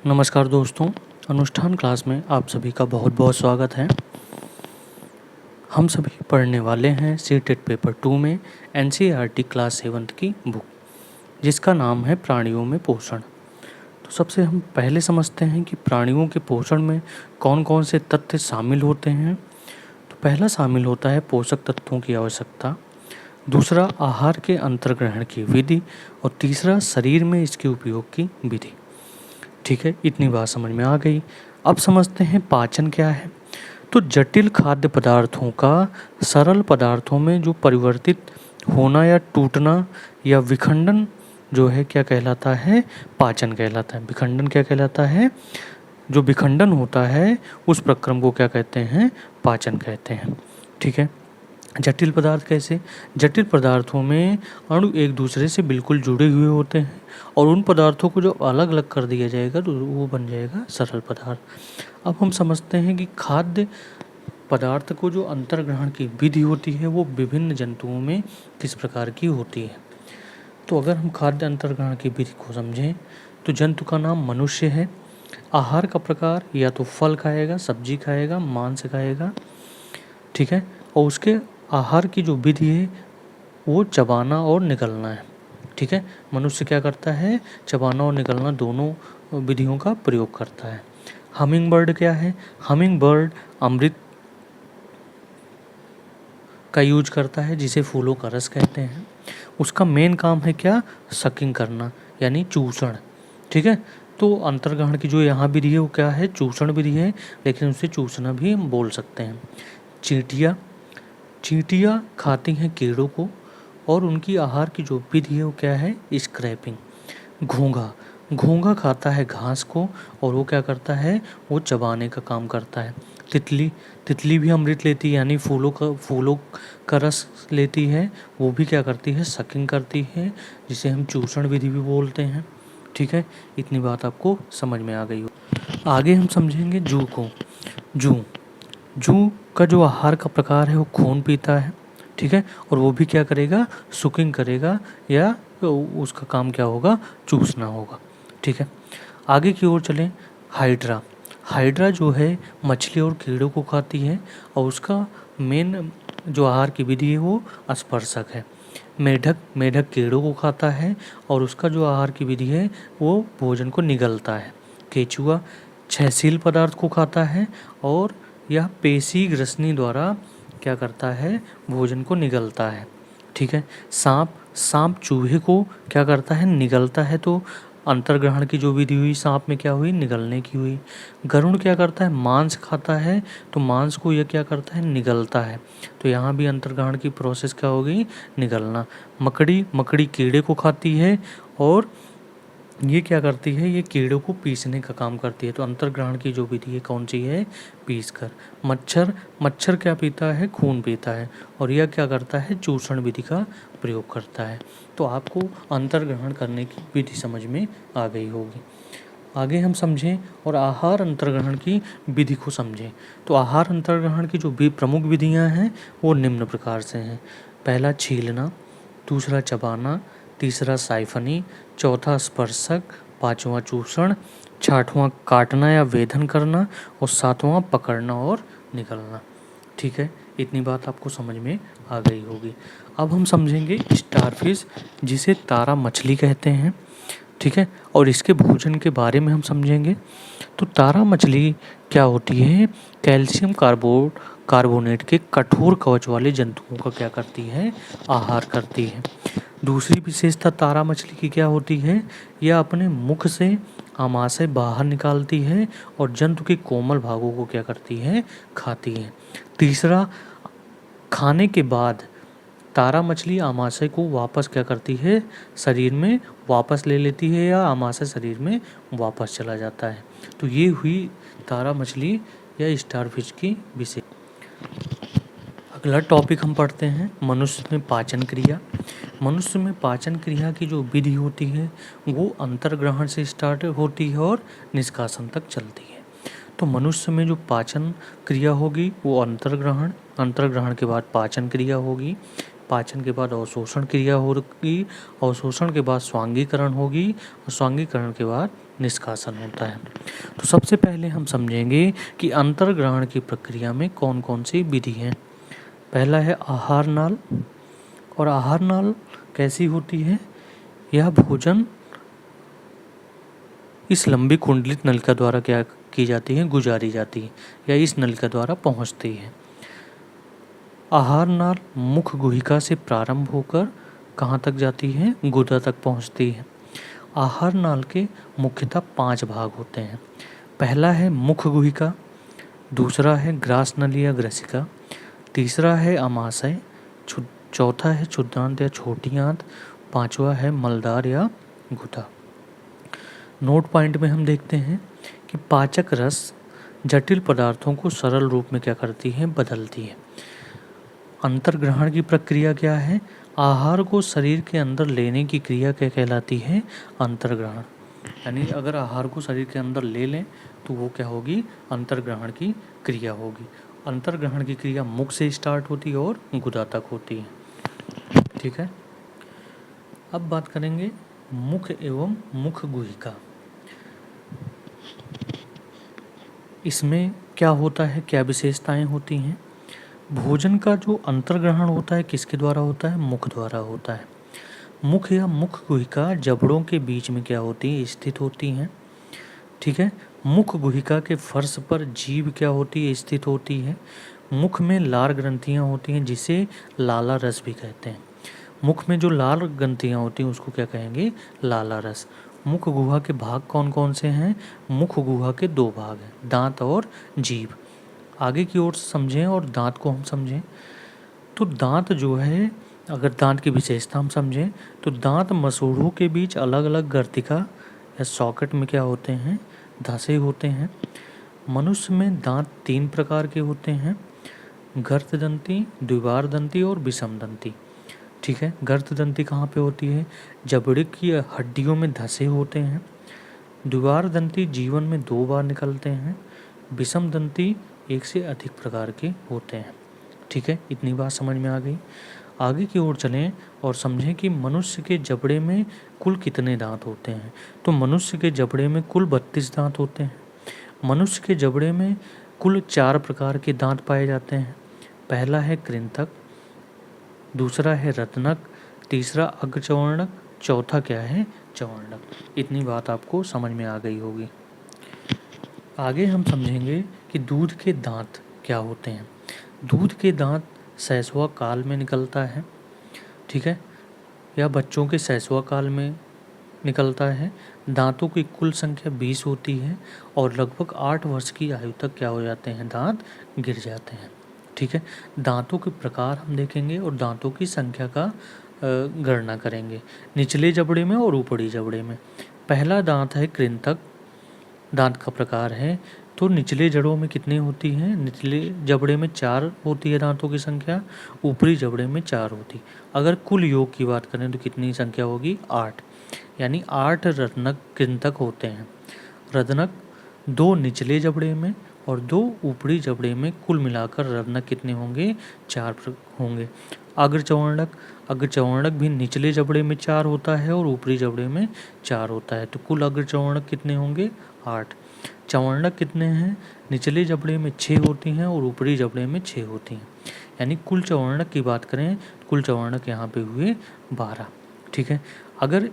नमस्कार दोस्तों, अनुष्ठान क्लास में आप सभी का बहुत बहुत स्वागत है। हम सभी पढ़ने वाले हैं सीटेट पेपर 2 में एनसीईआरटी क्लास 7 की बुक, जिसका नाम है प्राणियों में पोषण। तो सबसे हम पहले समझते हैं कि प्राणियों के पोषण में कौन कौन से तथ्य शामिल होते हैं। तो पहला शामिल होता है पोषक तत्वों की आवश्यकता, दूसरा आहार के अंतर्ग्रहण की विधि और तीसरा शरीर में इसके उपयोग की विधि। ठीक है, इतनी बात समझ में आ गई। अब समझते हैं पाचन क्या है। तो जटिल खाद्य पदार्थों का सरल पदार्थों में जो परिवर्तित होना या टूटना या विखंडन जो है क्या कहलाता है, पाचन कहलाता है। विखंडन क्या कहलाता है, जो विखंडन होता है उस प्रक्रम को क्या कहते हैं, पाचन कहते हैं। ठीक है, जटिल पदार्थ कैसे, जटिल पदार्थों में अणु एक दूसरे से बिल्कुल जुड़े हुए होते हैं और उन पदार्थों को जो अलग अलग कर दिया जाएगा तो वो बन जाएगा सरल पदार्थ। अब हम समझते हैं कि खाद्य पदार्थ को जो अंतर्ग्रहण की विधि होती है वो विभिन्न जंतुओं में किस प्रकार की होती है। तो अगर हम खाद्य अंतर्ग्रहण की विधि को समझें तो जंतु का नाम मनुष्य है। आहार का प्रकार या तो फल खाएगा, सब्जी खाएगा, मांस खाएगा। ठीक है, और उसके आहार की जो विधि है वो चबाना और निगलना है। ठीक है, मनुष्य क्या करता है, चबाना और निगलना दोनों विधियों का प्रयोग करता है। हमिंग बर्ड क्या है, हमिंग बर्ड अमृत का यूज करता है जिसे फूलों का रस कहते हैं। उसका मेन काम है क्या, सकिंग करना यानी चूषण। ठीक है, तो अंतर्ग्रहण की जो यहाँ विधि है वो क्या है, चूषण विधि है, लेकिन उसे चूसना भी हम बोल सकते हैं। चींटियाँ, चींटियाँ खाती हैं कीड़ों को और उनकी आहार की जो विधि है वो क्या है, स्क्रैपिंग। घोंघा, घोंघा खाता है घास को और वो क्या करता है, वो चबाने का काम करता है। तितली, तितली भी अमृत लेती है यानी फूलों का रस लेती है, वो भी क्या करती है, सकिंग करती है, जिसे हम चूषण विधि भी बोलते हैं। ठीक है, इतनी बात आपको समझ में आ गई हो। आगे हम समझेंगे जू को। जू, जू का जो आहार का प्रकार है वो खून पीता है। ठीक है, और वो भी क्या करेगा, सुकिंग करेगा या उसका काम क्या होगा, चूसना होगा। ठीक है, आगे की ओर चलें। हाइड्रा, हाइड्रा जो है मछली और कीड़ों को खाती है और उसका मेन जो आहार की विधि है वो स्पर्शक है। मेढक, मेढक कीड़ों को खाता है और उसका जो आहार की विधि है वो भोजन को निगलता है। केचुआ छहसील पदार्थ को खाता है और यह पेशी ग्रसनी द्वारा क्या करता है, भोजन को निगलता है। ठीक है, सांप, सांप चूहे को क्या करता है, निगलता है। तो अंतर्ग्रहण की जो विधि हुई सांप में क्या हुई, निगलने की हुई। गरुड़ क्या करता है, मांस खाता है, तो मांस को यह क्या करता है, निगलता है। तो यहाँ भी अंतर्ग्रहण की प्रोसेस क्या होगी, निगलना। मकड़ी, मकड़ी कीड़े को खाती है और ये क्या करती है, ये कीड़ों को पीसने का काम करती है। तो अंतर्ग्रहण की जो विधि है कौन सी है, पीस कर। मच्छर, मच्छर क्या पीता है, खून पीता है और यह क्या करता है, चूषण विधि का प्रयोग करता है। तो आपको अंतर्ग्रहण करने की विधि समझ में आ गई होगी। आगे हम समझें और आहार अंतर्ग्रहण की विधि को समझें। तो आहार अंतर्ग्रहण की जो भी प्रमुख विधियां हैं वो निम्न प्रकार से हैं। पहला छीलना, दूसरा चबाना, तीसरा साइफनी, चौथा स्पर्शक, पांचवा चूषण, छठवां काटना या वेधन करना और सातवां पकड़ना और निकलना। ठीक है, इतनी बात आपको समझ में आ गई होगी। अब हम समझेंगे स्टारफिश, जिसे तारा मछली कहते हैं। ठीक है, और इसके भोजन के बारे में हम समझेंगे। तो तारा मछली क्या होती है, कैल्शियम कार्बोनेट के कठोर कवच वाले जंतुओं का क्या करती है, आहार करती है। दूसरी विशेषता तारा मछली की क्या होती है, यह अपने मुख से आमाशय बाहर निकालती है और जंतु के कोमल भागों को क्या करती है, खाती है। तीसरा, खाने के बाद तारा मछली आमाशय को वापस क्या करती है, शरीर में वापस ले लेती है या आमाशय शरीर में वापस चला जाता है। तो ये हुई तारा मछली या स्टारफिश की विशेष। अगला टॉपिक हम पढ़ते हैं मनुष्य में पाचन क्रिया। मनुष्य में पाचन क्रिया की जो विधि होती है वो अंतर्ग्रहण से स्टार्ट होती है और निष्कासन तक चलती है। तो मनुष्य में जो पाचन क्रिया होगी वो अंतर्ग्रहण, अंतर्ग्रहण के बाद पाचन क्रिया होगी। पाचन के बाद अवशोषण क्रिया होगी, अवशोषण के बाद स्वांगीकरण होगी और स्वांगीकरण के बाद निष्कासन होता है। तो सबसे पहले हम समझेंगे कि अंतर्ग्रहण की प्रक्रिया में कौन कौन सी विधि हैं। पहला है आहार नाल। और आहार नाल कैसी होती है? यह भोजन इस लंबी कुंडलित नलिका द्वारा क्या की जाती है? गुजारी जाती है, या इस नलिका द्वारा पहुंचती है। आहार नाल मुख गुहिका से प्रारंभ होकर कहाँ तक जाती है? गुदा तक पहुंचती है। आहार नाल के मुख्यतः 5 भाग होते हैं। पहला है मुख गुहिका, दूसरा है ग्रास नली या ग्रसिका, तीसरा है अमाशय, चौथा है क्षुद्रांत या छोटी आंत, पांचवा है मलदार या गुदा। नोट पॉइंट में हम देखते हैं कि पाचक रस जटिल पदार्थों को सरल रूप में क्या करती है? बदलती है। अंतर्ग्रहण की प्रक्रिया क्या है? आहार को शरीर के अंदर लेने की क्रिया क्या कहलाती है? अंतर्ग्रहण। यानी अगर आहार को शरीर के अंदर ले लें तो वो क्या होगी? अंतर्ग्रहण की क्रिया होगी। अंतर्ग्रहण की क्रिया मुख से स्टार्ट होती है और गुदा तक होती है। ठीक है, अब बात करेंगे मुख एवं मुख गुहिका। इसमें क्या होता है, क्या विशेषताएं होती हैं? भोजन का जो अंतर्ग्रहण होता है किसके द्वारा होता है? मुख द्वारा होता है। मुख या मुख गुहिका जबड़ों के बीच में क्या होती है? स्थित होती हैं। ठीक है, मुख गुहिका के फर्श पर जीभ क्या होती है? स्थित होती है। मुख में लार ग्रंथियां होती हैं जिसे लाला रस भी कहते हैं। मुख में जो लाल ग्रंथियां होती हैं उसको क्या कहेंगे? लाला रस। मुख गुहा के भाग कौन कौन से हैं? मुख गुहा के 2 भाग हैं, दांत और जीभ। आगे की ओर समझें और दांत को हम समझें तो दांत जो है, अगर दांत की विशेषता हम समझें तो दांत मसूड़ों के बीच अलग अलग गर्तिका या सॉकेट में क्या होते हैं? धंसे होते हैं। मनुष्य में दांत 3 प्रकार के होते हैं, गर्तदंती, द्विवारदंती और विषमदंती। ठीक है, गर्तदंती कहाँ पे होती है? जबड़े की हड्डियों में धंसे होते हैं। द्विवारदंती जीवन में 2 बार निकलते हैं। विषमदंती 1 से अधिक प्रकार के होते हैं। ठीक है, इतनी बात समझ में आ गई। आगे की ओर चलें और समझें कि मनुष्य के जबड़े में कुल कितने दांत होते हैं। तो मनुष्य के जबड़े में कुल 32 दांत होते हैं। मनुष्य के जबड़े में कुल 4 प्रकार के दांत पाए जाते हैं। पहला है कृंतक, दूसरा है रत्नक, तीसरा अग्रचवर्णक, चौथा क्या है? चवर्णक। इतनी बात आपको समझ में आ गई होगी। आगे हम समझेंगे कि दूध के दांत क्या होते हैं। दूध के दांत शैशव काल में निकलता है। ठीक है, या बच्चों के शैशव काल में निकलता है। दांतों की कुल संख्या 20 होती है और लगभग 8 वर्ष की आयु तक क्या हो जाते हैं? दांत गिर जाते हैं। ठीक है, दांतों के प्रकार हम देखेंगे और दांतों की संख्या का गणना करेंगे, निचले जबड़े में और ऊपरी जबड़े में। पहला दांत है कृंतक दांत का प्रकार है। तो निचले जड़ों में कितनी होती हैं? निचले जबड़े में 4 होती है दांतों की संख्या, ऊपरी जबड़े में 4 होती। अगर कुल योग की बात करें तो कितनी संख्या होगी? 8। यानी 8 रत्नक कृंतक होते हैं। रत्नक 2 निचले जबड़े में और 2 ऊपरी जबड़े में, कुल मिलाकर रत्नक कितने होंगे? 4 होंगे। अग्रचवर्णक भी निचले जबड़े में 4 होता है और ऊपरी जबड़े में 4 होता है। तो कुल अग्रचवर्णक कितने होंगे? 8। चवर्णक कितने हैं? निचले जबड़े में 6 होती हैं और ऊपरी जबड़े में 6 होती हैं। यानी कुल चवर्णक की बात करें, कुल चवर्णक यहाँ पे हुए 12। ठीक है, अगर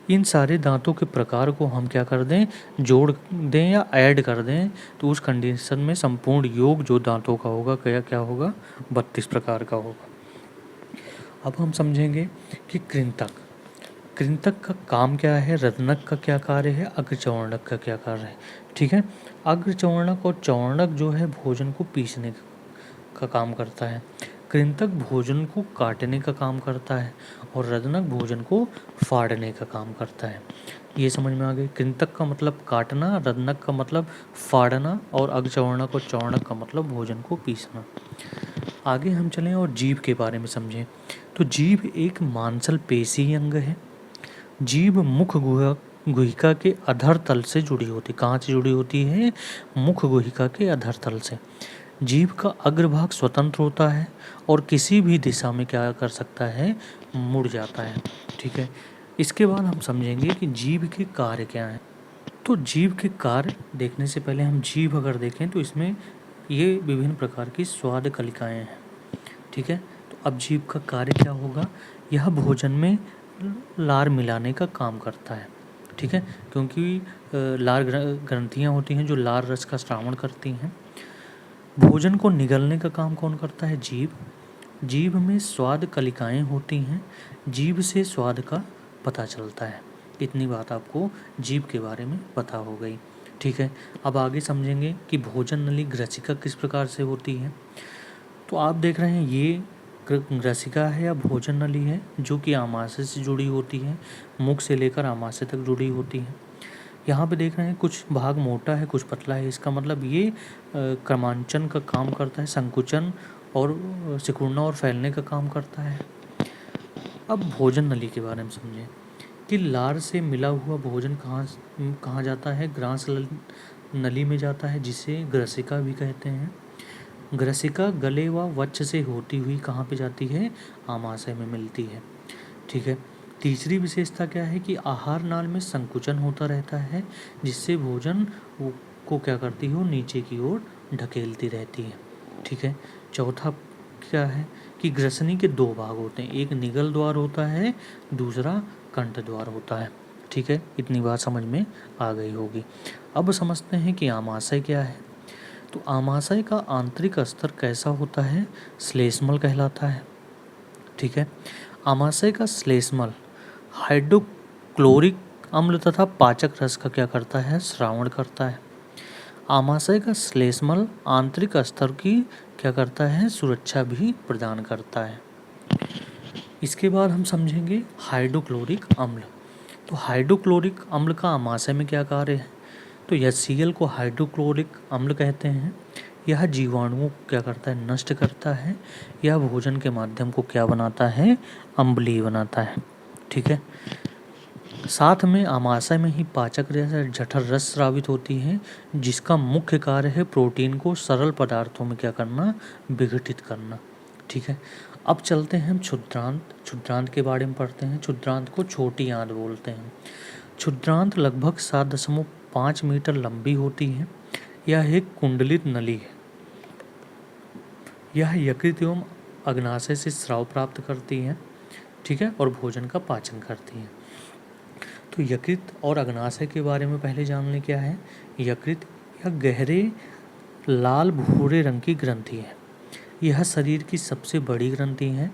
इन सारे दांतों के प्रकार को हम क्या कर दें? जोड़ दें या ऐड कर दें तो उस कंडीशन में संपूर्ण योग जो दांतों का होगा क्या होगा? 32 प्रकार का होगा। अब हम समझेंगे कि कृंतक का काम क्या है, रत्नक का क्या कार्य है, अग्रचवर्णक का क्या कार्य है। ठीक है, अग्रचवर्णक और चवर्णक जो है भोजन को पीसने का काम करता है। कृंतक भोजन को काटने का काम करता है और रत्नक भोजन को फाड़ने का काम करता है। ये समझ में आ गई। कृंतक का मतलब काटना, रत्नक का मतलब फाड़ना और अग्रचवर्णक और चवर्णक का मतलब भोजन को पीसना। आगे हम चलें और जीभ के बारे में समझें। तो जीभ एक मांसल पेशी अंग है। जीभ मुख गुहिका के अधर तल से जुड़ी होती। कहाँ से जुड़ी होती है? मुख गुहिका के अधर तल से। जीभ का अग्रभाग स्वतंत्र होता है और किसी भी दिशा में क्या कर सकता है, मुड़ जाता है। ठीक है, इसके बाद हम समझेंगे कि जीभ के कार्य क्या हैं। तो जीभ के कार्य देखने से पहले हम जीभ अगर देखें तो इसमें ये विभिन्न प्रकार की स्वाद कलिकाएँ हैं। ठीक है, तो अब जीभ का कार्य क्या होगा, यह भोजन में लार मिलाने का काम करता है। ठीक है, क्योंकि लार ग्रंथियाँ होती हैं जो लार रस का श्रावण करती हैं। भोजन को निगलने का काम कौन करता है, जीभ। जीभ में स्वाद कलिकाएं होती हैं, जीभ से स्वाद का पता चलता है। इतनी बात आपको जीभ के बारे में पता हो गई। ठीक है, अब आगे समझेंगे कि भोजन नली ग्रसिका किस प्रकार से होती है। तो आप देख रहे हैं ये ग्रसिका है या भोजन नली है जो कि आमाशय से जुड़ी होती है, मुख से लेकर आमाशय तक जुड़ी होती है। यहाँ पे देख रहे हैं कुछ भाग मोटा है कुछ पतला है, इसका मतलब ये क्रमांचन का काम करता है, संकुचन और सिकुड़ना और फैलने का काम करता है। अब भोजन नली के बारे में समझें कि लार से मिला हुआ भोजन कहाँ जाता है, ग्रास नली में जाता है, जिसे ग्रसिका भी कहते हैं। ग्रसिका गले व वक्ष से होती हुई कहाँ पे जाती है, आमाशय में मिलती है। ठीक है, तीसरी विशेषता क्या है कि आहार नाल में संकुचन होता रहता है, जिससे भोजन को क्या करती है, नीचे की ओर ढकेलती रहती है। ठीक है, चौथा क्या है कि ग्रसनी के दो भाग होते हैं, एक निगल द्वार होता है, दूसरा कंठ द्वार होता है। ठीक है, इतनी बात समझ में आ गई होगी। अब समझते हैं कि आमाशय क्या है। तो आमाशय का आंतरिक स्तर कैसा होता है, श्लेष्मल कहलाता है। ठीक है, आमाशय का श्लेष्मल हाइड्रोक्लोरिक अम्ल तथा पाचक रस का क्या करता है, श्रावण करता है। आमाशय का श्लेष्मल आंतरिक स्तर की क्या करता है, सुरक्षा भी प्रदान करता है। इसके बाद हम समझेंगे हाइड्रोक्लोरिक अम्ल। तो हाइड्रोक्लोरिक अम्ल का आमाशय में क्या कार्य है, तो HCl को हाइड्रोक्लोरिक अम्ल कहते हैं। यह जीवाणुओं को क्या करता है, नष्ट करता है। यह भोजन के माध्यम को क्या बनाता है, अम्लीय बनाता है। ठीक है, साथ में आमाशय में ही पाचक जठर रस स्रावित होती है, जिसका मुख्य कार्य है प्रोटीन को सरल पदार्थों में क्या करना, विघटित करना। ठीक है, अब चलते हैं हम क्षुद्रांत। क्षुद्रांत के बारे में पढ़ते हैं। क्षुद्रांत को छोटी आंत बोलते हैं। क्षुद्रांत लगभग 7.5 मीटर लंबी होती है। यह एक कुंडलित नली है। यह यकृत एवं अग्नाशय से स्राव प्राप्त करती है। ठीक है, और भोजन का पाचन करती है। तो यकृत और अग्नाशय के बारे में पहले जान लें क्या है। यकृत यह गहरे लाल भूरे रंग की ग्रंथि है। यह शरीर की सबसे बड़ी ग्रंथि है।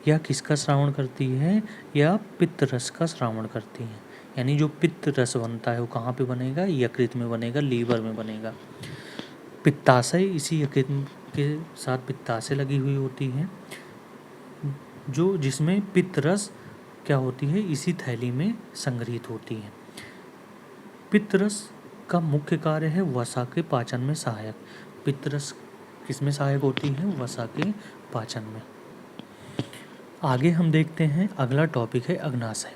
यह किसका श्रावण करती है, यह पित्त रस का श्रावण करती है। यानी जो पित्त रस बनता है वो कहाँ पे बनेगा, यकृत में बनेगा, लीवर में बनेगा। पित्ताशय, इसी यकृत के साथ पित्ताशय लगी हुई होती है, जो जिसमें पित्त रस क्या होती है, इसी थैली में संग्रहित होती है। पित्त रस का मुख्य कार्य है वसा के पाचन में सहायक। पित्त रस किसमें सहायक होती है, वसा के पाचन में। आगे हम देखते हैं, अगला टॉपिक है अग्नाशय।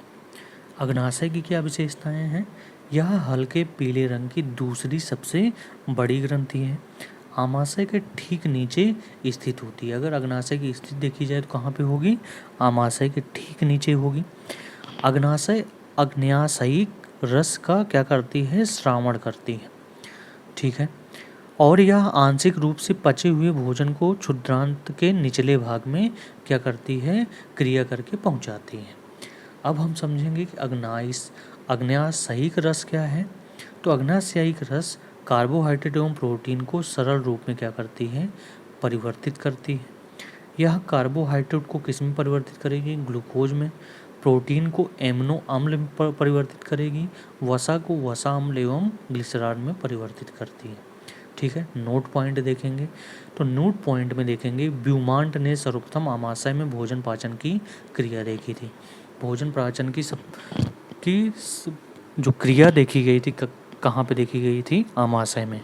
अग्नाशय की क्या विशेषताएं हैं। यह हल्के पीले रंग की दूसरी सबसे बड़ी ग्रंथि है। आमाशय के ठीक नीचे स्थित होती है। अगर अग्नाशय की स्थिति देखी जाए तो कहाँ पे होगी, आमाशय के ठीक नीचे होगी। अग्नाशय अग्न्याशयिक रस का क्या करती है, श्रावण करती है। ठीक है, और यह आंशिक रूप से पचे हुए भोजन को क्षुद्रांत के निचले भाग में क्या करती है, क्रिया करके पहुंचाती है। अब हम समझेंगे कि अग्न्याशयिक रस क्या है। तो अग्न्याशयिक रस कार्बोहाइड्रेट एवं प्रोटीन को सरल रूप में क्या करती है, परिवर्तित करती है। यह कार्बोहाइड्रेट को किस में परिवर्तित करेगी, ग्लूकोज में। प्रोटीन को एमिनो अम्ल में परिवर्तित करेगी। वसा को वसा अम्ल एवं ग्लिसरॉल में परिवर्तित करती है। ठीक है, नोट पॉइंट देखेंगे। तो नोट पॉइंट में देखेंगे, ब्यूमांट ने सर्वप्रथम आमाशय में भोजन पाचन की क्रिया देखी थी। भोजन पाचन की जो क्रिया देखी गई थी, कहाँ पे देखी गई थी, आमाशय में।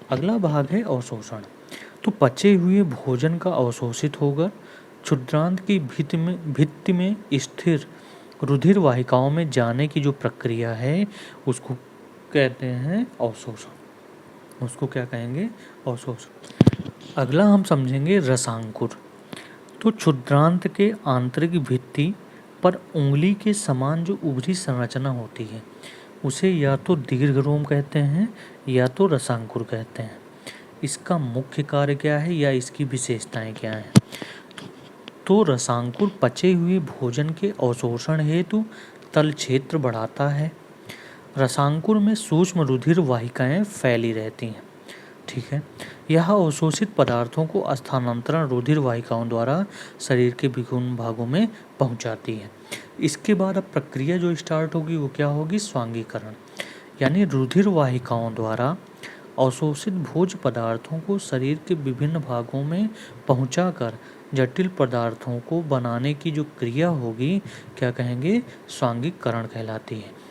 अगला भाग है अवशोषण। तो पचे हुए भोजन का अवशोषित होकर क्षुद्रांत की भित्ति में स्थिर रुधिर वाहिकाओं में जाने की जो प्रक्रिया है उसको कहते हैं अवशोषण। उसको क्या कहेंगे? अवशोषण। अगला हम समझेंगे रसांकुर। तो क्षुद्रांत के आंतरिक भित्ति पर उंगली के समान जो उभरी संरचना होती है उसे या तो दीर्घ रोम कहते हैं या तो रसांकुर कहते हैं। इसका मुख्य कार्य क्या है या इसकी विशेषताएं क्या हैं? तो रसांकुर पचे हुए भोजन के अवशोषण हेतु तल क्षेत्र बढ़ाता है। रसांकुर में सूक्ष्म रुधिर वाहिकाएं फैली रहती हैं। ठीक है, यह अवशोषित पदार्थों को स्थानांतरण रुधिर वाहिकाओं द्वारा शरीर के विभिन्न भागों में पहुंचाती है। इसके बाद अब प्रक्रिया जो स्टार्ट होगी वो क्या होगी? स्वांगीकरण। यानी रुधिर वाहिकाओं द्वारा अवशोषित भोज्य पदार्थों को शरीर के विभिन्न भागों में पहुंचाकर जटिल पदार्थों को बनाने की जो क्रिया होगी क्या कहेंगे? स्वांगीकरण कहलाती है।